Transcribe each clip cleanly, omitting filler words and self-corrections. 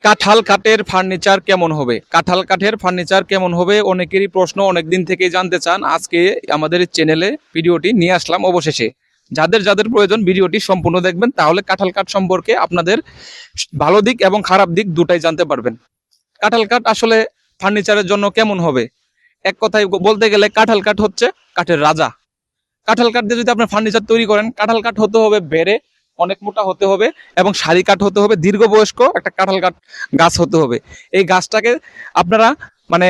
কাঁঠাল কাঠের ফার্নিচার কেমন হবে? কাঁঠাল কাঠের ফার্নিচার কেমন হবে অনেকেরই প্রশ্ন, অনেক দিন থেকেই জানতে চান। আজকে আমাদের চ্যানেলে ভিডিওটি নিয়ে আসলাম অবশেষে। যাদের যাদের প্রয়োজন ভিডিওটি সম্পূর্ণ দেখবেন, তাহলে কাঁঠাল কাঠ সম্পর্কে আপনাদের ভালো দিক এবং খারাপ দিক দুটাই জানতে পারবেন। কাঁঠাল কাঠ আসলে ফার্নিচারের জন্য কেমন হবে? এক কথায় বলতে গেলে কাঁঠাল কাঠ হচ্ছে কাঠের রাজা। কাঁঠাল কাঠ দিয়ে যদি আপনার ফার্নিচার তৈরি করেন, কাঁঠাল কাঠ হতে হবে বেড়ে, অনেক মোটা হতে হবে এবং সারি কাঠ হতে হবে, দীর্ঘবয়স্ক একটা কাঁঠাল কাঠ গাছ হতে হবে। এই গাছটাকে আপনারা মানে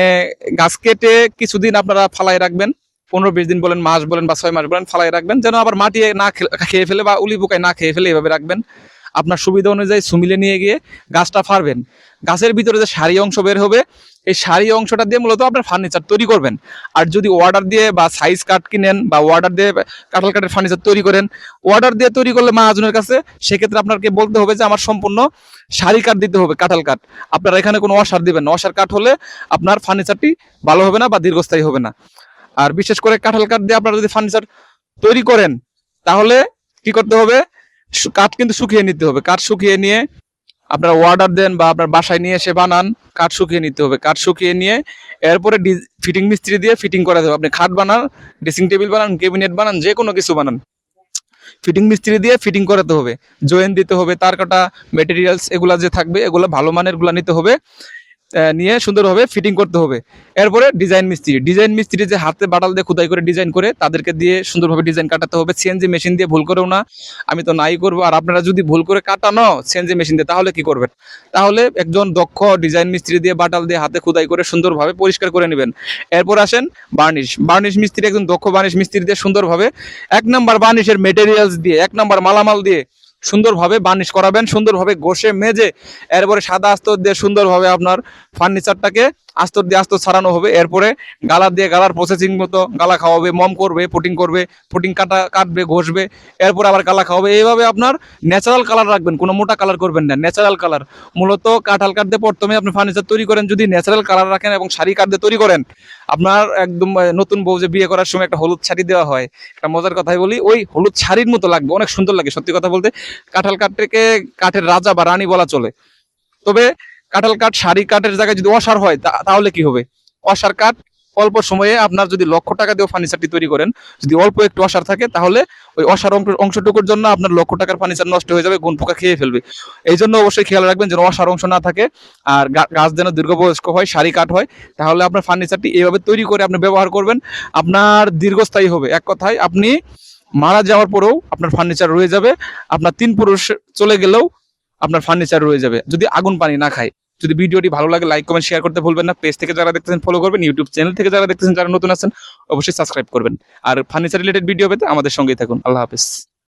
গাছ কেটে কিছুদিন আপনারা ফালাই রাখবেন, 15-20 দিন বলেন, মাস বলেন বা 6 মাস বলেন, ফালাই রাখবেন যেন আবার মাটি না খেয়ে ফেলে বা উলি পোকায় না খেয়ে ফেলে, এভাবে রাখবেন। আপনার সুবিধা অনুযায়ী সুমিলে নিয়ে গিয়ে গাছটা ফাড়বেন। গাছের ভিতরে যে সারি অংশ বের হবে, এই সারি অংশটা দিয়ে মূলত আপনার ফার্নিচার তৈরি করবেন। আর যদি অর্ডার দিয়ে বা সাইজ কাঠ কিনেন বা অর্ডার দিয়ে কাঁঠাল কাঠের ফার্নিচার তৈরি করেন, অর্ডার দিয়ে তৈরি করলে মাহাজনের কাছে, সেক্ষেত্রে আপনাকে বলতে হবে যে আমার সম্পূর্ণ সারি কাঠ দিতে হবে, কাঁঠাল কাঠ। আপনারা এখানে কোনো অসার দিবেন না। অসার কাঠ হলে আপনার ফার্নিচারটি ভালো হবে না বা দীর্ঘস্থায়ী হবে না। আর বিশেষ করে কাঁঠাল কাঠ দিয়ে আপনারা যদি ফার্নিচার তৈরি করেন, তাহলে কি করতে হবে? কাঠ কিন্তু শুকিয়ে নিতে হবে। কাঠ শুকিয়ে নিয়ে আপনারা অর্ডার দেন বা আপনার বাসায় নিয়ে এসে বানান, কাঠ শুকিয়ে নিতে হবে। কাঠ শুকিয়ে নিয়ে এরপরে ফিটিং মিস্ত্রি দিয়ে ফিটিং করাতে হবে। আপনি খাট বানান, ড্রেসিং টেবিল বানান, ক্যাবিনেট বানান, যে কোনো কিছু বানান, ফিটিং মিস্ত্রি দিয়ে ফিটিং করাতে হবে। জয়েন দিতে হবে, তার কাটা মেটেরিয়ালস এগুলা যে থাকবে, এগুলো ভালো মানের গুলা নিতে হবে, নিয়ে সুন্দরভাবে ফিটিং করতে হবে। এরপরে ডিজাইন মিস্ত্রি যে হাতে বাটাল দিয়ে খোদাই করে ডিজাইন করে, তাদেরকে দিয়ে সুন্দরভাবে ডিজাইন কাটাতে হবে। সিএনজি মেশিন দিয়ে ভুল করেও না, আমি তো নাই করবো। আর আপনারা যদি ভুল করে কাটানো সিএনজি মেশিন দিয়ে, তাহলে কি করবেন? তাহলে একজন দক্ষ ডিজাইন মিস্ত্রি দিয়ে বাটাল দিয়ে হাতে খোদাই করে সুন্দরভাবে পরিষ্কার করে নেবেন। এরপর আসেন বার্নিশ মিস্ত্রি, একজন দক্ষ বার্নিশ মিস্ত্রি দিয়ে সুন্দরভাবে 1 নাম্বার বার্নিশের মেটেরিয়ালস দিয়ে, 1 নাম্বার মালামাল দিয়ে সুন্দরভাবে বার্নিশ করাবেন, সুন্দরভাবে ঘষে মেজে। এরপরে সাদা আস্তর দিয়ে সুন্দরভাবে আপনার ফার্নিচারটাকে আস্তর দিয়ে আস্তর ছাড়ানো হবে। এরপরে গালার দিয়ে গালার প্রসেসিং মতো গালা খাওয়াবে, মম করবে, পুটিং কাটবে, ঘষবে, এরপর আবার গালা খাওয়াবে। এইভাবে আপনার ন্যাচারাল কালার রাখবেন, কোনো মোটা কালার করবেন না, ন্যাচারাল কালার। মূলত কাঁঠাল কাঠ দিয়ে প্রথমে আপনি ফার্নিচার তৈরি করেন, যদি ন্যাচারাল কালার রাখেন এবং শাড়ি কাঠ দিয়ে তৈরি করেন, আপনার একদম নতুন বউ যে বিয়ে করার সময় একটা হলুদ শাড়ি দেওয়া হয়, একটা মজার কথাই বলি, ওই হলুদ শাড়ির মতো লাগবে, অনেক সুন্দর লাগে। সত্যি কথা বলতে কাঁঠাল কাঠটাকে কাঠের রাজা বা রানী বলা চলে। তবে কাঁঠাল কাঠ সারি কাঠের জায়গায় যদি অসার হয়, তাহলে কি হবে? অসার কাঠ অল্প সময়ে আপনার যদি লক্ষ টাকা দিয়ে ফার্নিচারটি তৈরি করেন, যদি অল্প একটু অসার থাকে, তাহলে ওই অসার অংশটুকুর জন্য আপনার লক্ষ টাকার ফার্নিচার নষ্ট হয়ে যাবে, গুণ পোকা খেয়ে ফেলবে। এই জন্য অবশ্যই খেয়াল রাখবেন যেন অসার অংশ না থাকে, আর গাছ যেন দীর্ঘবয়স্ক হয়, সারি কাঠ হয়। তাহলে আপনার ফার্নিচারটি এইভাবে তৈরি করে আপনি ব্যবহার করবেন, আপনার দীর্ঘস্থায়ী হবে। এক কথায় আপনি মারা যাওয়ার পরেও আপনার ফার্নিচার রয়ে যাবে। আপনার 3 পুরুষ চলে গেলেও আপনার ফার্নিচার রয়ে যাবে, যদি আগুন পানি না খায়। যদি ভিডিওটি ভালো লাগে, লাইক কমেন্ট শেয়ার করতে ভুলবেন না। পেজ থেকে যারা দেখতেছেন ফলো করবেন, ইউটিউব চ্যানেল থেকে যারা দেখতেছেন, যারা নতুন আছেন, অবশ্যই সাবস্ক্রাইব করবেন। আর ফার্নিচার রিলেটেড ভিডিও পেতে আমাদের সঙ্গেই থাকুন। আল্লাহ হাফেজ।